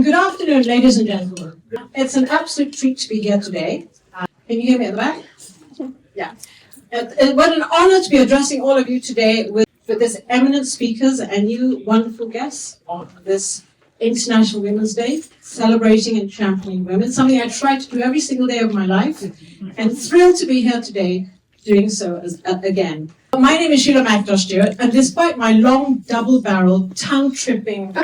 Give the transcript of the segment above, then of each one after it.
Good afternoon, ladies and gentlemen. It's an absolute treat to be here today. Can you hear me at the back? Yeah. What an honor to be addressing all of you today with this eminent speakers and you wonderful guests on this International Women's Day, celebrating and championing women, something I try to do every single day of my life, and thrilled to be here today doing so again. My name is Sheila Mackintosh-Stewart, and despite my long, double-barreled, tongue-tripping,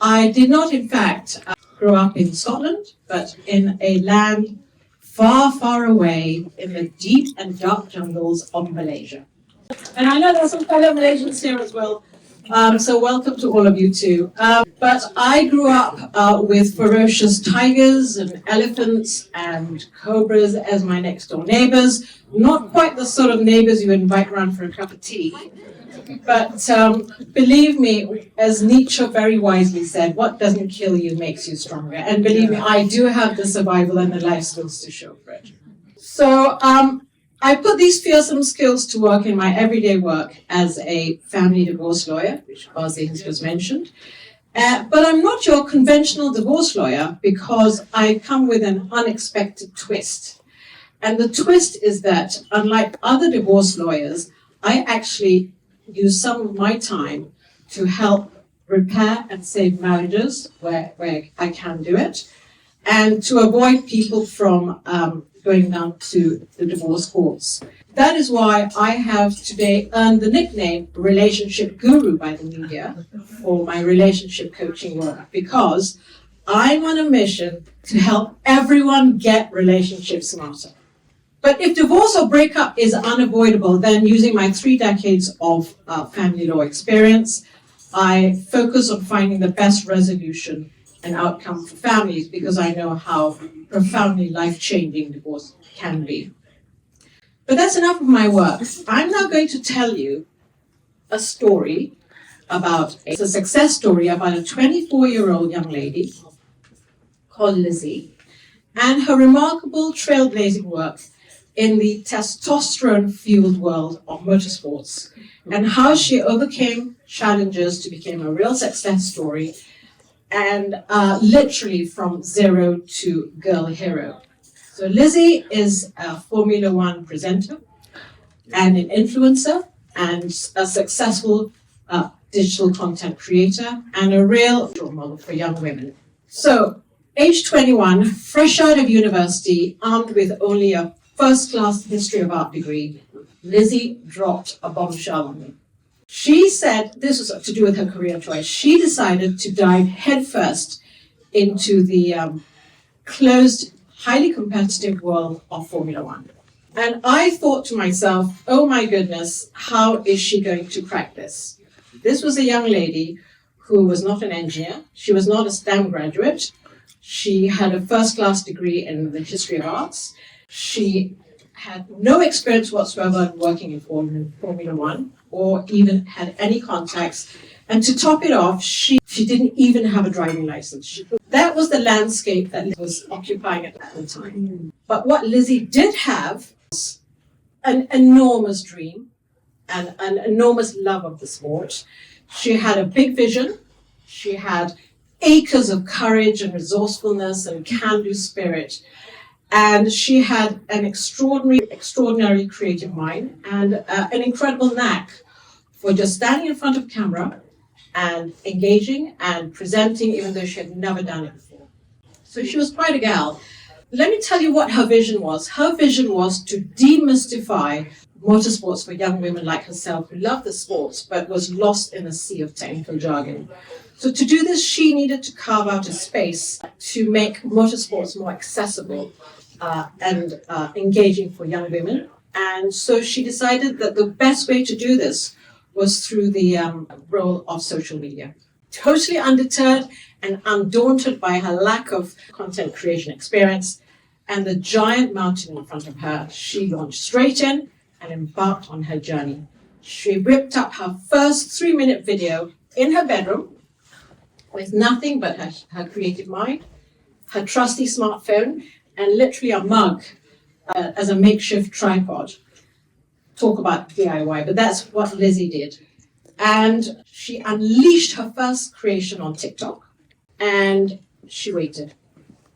I did not, in fact, grow up in Scotland, but in a land far, far away in the deep and dark jungles of Malaysia. And I know there's some fellow Malaysians here as well, so welcome to all of you too. But I grew up with ferocious tigers and elephants and cobras as my next door neighbors. Not quite the sort of neighbors you invite around for a cup of tea. But believe me, as Nietzsche very wisely said, what doesn't kill you makes you stronger. And believe me, I do have the survival and the life skills to show for it. So I put these fearsome skills to work in my everyday work as a family divorce lawyer, which Bazi has just mentioned. But I'm not your conventional divorce lawyer because I come with an unexpected twist. And the twist is that, unlike other divorce lawyers, I actually use some of my time to help repair and save marriages where I can do it, and to avoid people from going down to the divorce courts. That is why I have today earned the nickname Relationship Guru by the media for my relationship coaching work, because I'm on a mission to help everyone get relationships smarter. But if divorce or breakup is unavoidable, then using my 3 decades of family law experience, I focus on finding the best resolution and outcome for families, because I know how profoundly life-changing divorce can be. But that's enough of my work. I'm now going to tell you a story it's a success story about a 24-year-old young lady called Lizzie and her remarkable trailblazing work in the testosterone-fueled world of motorsports, and how she overcame challenges to become a real success story, and literally from zero to girl hero. So Lizzie is a Formula One presenter and an influencer and a successful digital content creator and a real role model for young women. So, age 21, fresh out of university, armed with only a first-class history of art degree, Lizzie dropped a bombshell on me. She said, this was to do with her career choice, she decided to dive headfirst into the closed, highly competitive world of Formula One. And I thought to myself, oh my goodness, how is she going to crack this? This was a young lady who was not an engineer. She was not a STEM graduate. She had a first-class degree in the history of arts. She had no experience whatsoever working in Formula One or even had any contacts. And to top it off, she didn't even have a driving license. That was the landscape that Lizzie was occupying at that time. But what Lizzie did have was an enormous dream and an enormous love of the sport. She had a big vision. She had acres of courage and resourcefulness and can-do spirit. And she had an extraordinary creative mind and an incredible knack for just standing in front of camera and engaging and presenting, even though she had never done it before. So she was quite a gal. Let me tell you what her vision was. Her vision was to demystify motorsports for young women like herself who loved the sports but was lost in a sea of technical jargon. So to do this, she needed to carve out a space to make motorsports more accessible and engaging for young women. And so she decided that the best way to do this was through the role of social media. Totally undeterred and undaunted by her lack of content creation experience and the giant mountain in front of her, she launched straight in and embarked on her journey. She whipped up her first 3-minute video in her bedroom with nothing but her creative mind, her trusty smartphone, and literally a mug as a makeshift tripod. Talk about DIY, but that's what Lizzie did. And she unleashed her first creation on TikTok. And she waited.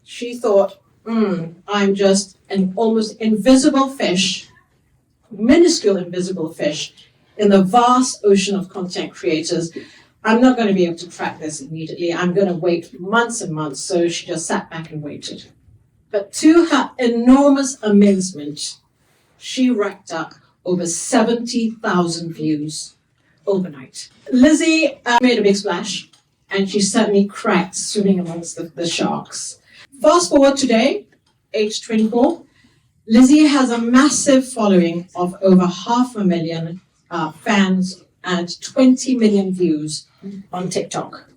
She thought, I'm just an almost invisible fish, minuscule invisible fish, in the vast ocean of content creators. I'm not going to be able to crack this immediately. I'm going to wait months and months. So she just sat back and waited. But to her enormous amazement, she racked up over 70,000 views overnight. Lizzie made a big splash, and she certainly cracked swimming amongst the sharks. Fast forward today, age 24, Lizzie has a massive following of over 500,000 fans and 20 million views on TikTok.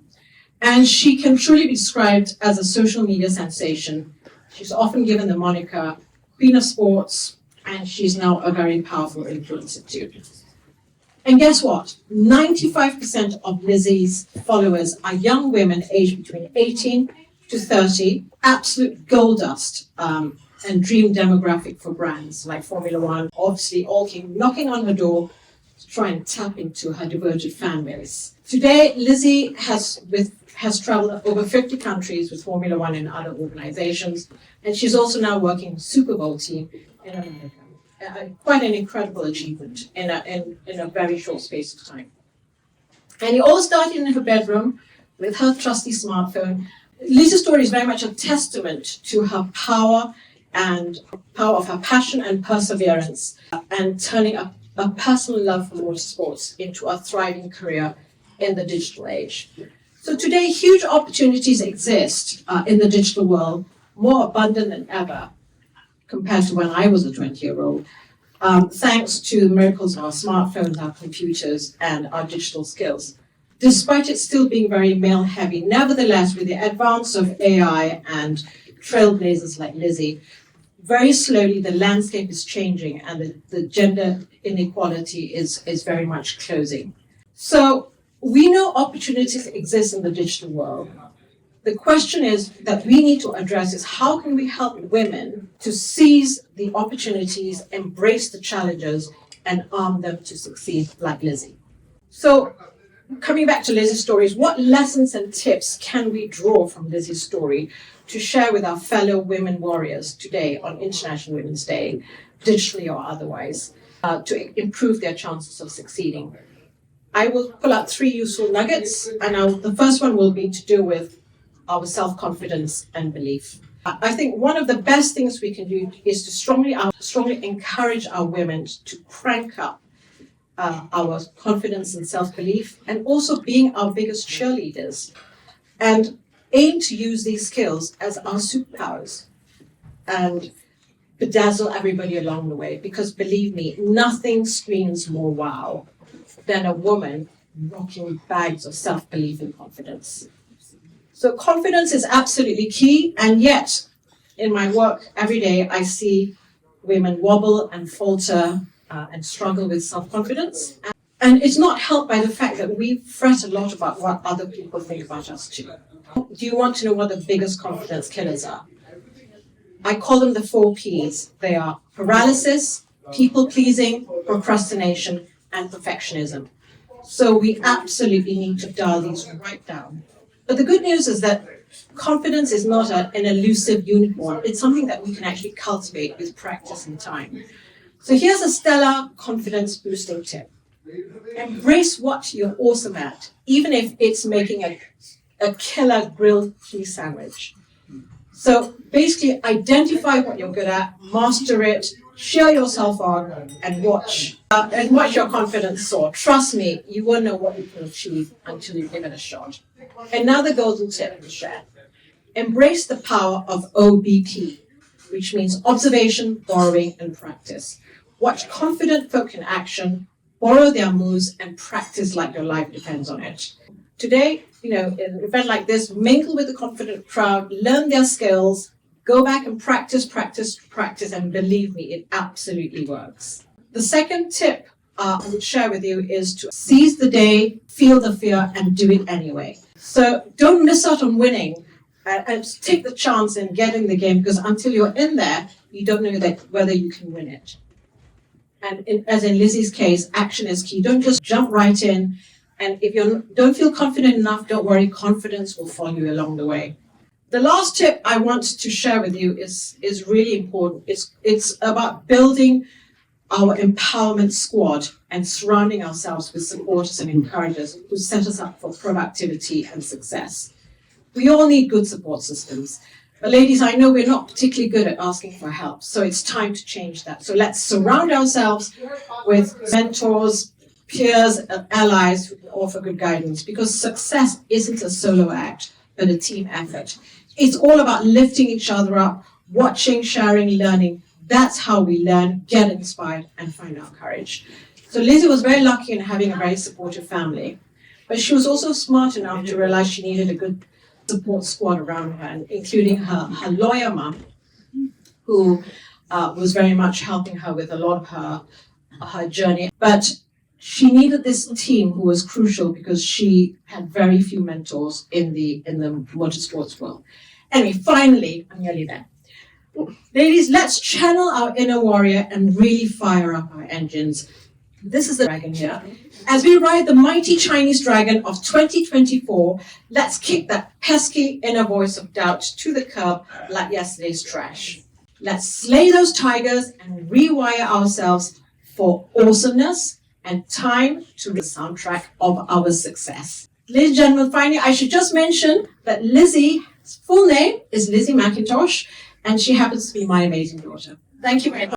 And she can truly be described as a social media sensation. She's often given the moniker Queen of Sports, and she's now a very powerful influencer too. And guess what? 95% of Lizzie's followers are young women aged between 18 to 30, absolute gold dust and dream demographic for brands like Formula One. Obviously, all came knocking on her door to try and tap into her devoted fan base. Today, Lizzie has traveled over 50 countries with Formula One and other organizations, and she's also now working with Super Bowl team in America. Quite an incredible achievement in a very short space of time. And it all started in her bedroom with her trusty smartphone. Lizzie's story is very much a testament to her power of her passion and perseverance, and turning a personal love for motorsports into a thriving career in the digital age. So today, huge opportunities exist in the digital world, more abundant than ever compared to when I was a 20-year-old, thanks to the miracles of our smartphones, our computers, and our digital skills. Despite it still being very male-heavy, nevertheless, with the advance of AI and trailblazers like Lizzie, very slowly the landscape is changing, and the gender inequality is very much closing. So we know opportunities exist in the digital world. The question is that we need to address is how can we help women to seize the opportunities, embrace the challenges, and arm them to succeed like Lizzie. So coming back to Lizzie's stories, what lessons and tips can we draw from Lizzie's story to share with our fellow women warriors today on International Women's Day, digitally or otherwise, to improve their chances of succeeding? I will pull out 3 useful nuggets, and the first one will be to do with our self-confidence and belief. I think one of the best things we can do is to strongly encourage our women to crank up our confidence and self-belief, and also being our biggest cheerleaders, and aim to use these skills as our superpowers and bedazzle everybody along the way. Because believe me, nothing screams more wow than a woman rocking bags of self-belief and confidence. So confidence is absolutely key, and yet in my work every day I see women wobble and falter and struggle with self-confidence. And it's not helped by the fact that we fret a lot about what other people think about us too. Do you want to know what the biggest confidence killers are? I call them the 4 Ps. They are paralysis, people-pleasing, procrastination, and perfectionism. So we absolutely need to dial these right down. But the good news is that confidence is not an elusive unicorn. It's something that we can actually cultivate with practice and time. So here's a stellar confidence boosting tip. Embrace what you're awesome at, even if it's making a killer grilled cheese sandwich. So basically identify what you're good at, master it, cheer yourself on, and watch your confidence soar. Trust me, you won't know what you can achieve until you give it a shot. Another golden tip to share. Embrace the power of OBP, which means observation, borrowing, and practice. Watch confident folk in action, borrow their moves, and practice like your life depends on it. Today, in an event like this, mingle with the confident crowd, learn their skills, go back and practice, and believe me, it absolutely works. The second tip I would share with you is to seize the day, feel the fear, and do it anyway. So don't miss out on winning, and take the chance and get in the game, because until you're in there, you don't know whether you can win it. And as in Lizzie's case, action is key. Don't just jump right in. And if you don't feel confident enough, don't worry, confidence will follow you along the way. The last tip I want to share with you is really important. It's about building our empowerment squad and surrounding ourselves with supporters and encouragers who set us up for productivity and success. We all need good support systems. But ladies, I know we're not particularly good at asking for help, so it's time to change that. So let's surround ourselves with mentors, peers, and allies who can offer good guidance, because success isn't a solo act, but a team effort. It's all about lifting each other up, watching, sharing, learning. That's how we learn, get inspired, and find our courage. So Lizzie was very lucky in having a very supportive family, but she was also smart enough to realize she needed a good support squad around her, including her lawyer mum, who was very much helping her with a lot of her journey. But she needed this team who was crucial because she had very few mentors in the motorsports world. Anyway, finally, I'm nearly there. Ladies, let's channel our inner warrior and really fire up our engines. This is the dragon here. As we ride the mighty Chinese dragon of 2024, let's kick that pesky inner voice of doubt to the curb like yesterday's trash. Let's slay those tigers and rewire ourselves for awesomeness and time to the soundtrack of our success. Ladies and gentlemen, finally, I should just mention that Lizzie's full name is Lizzie Mackintosh, and she happens to be my amazing daughter. Thank you very much.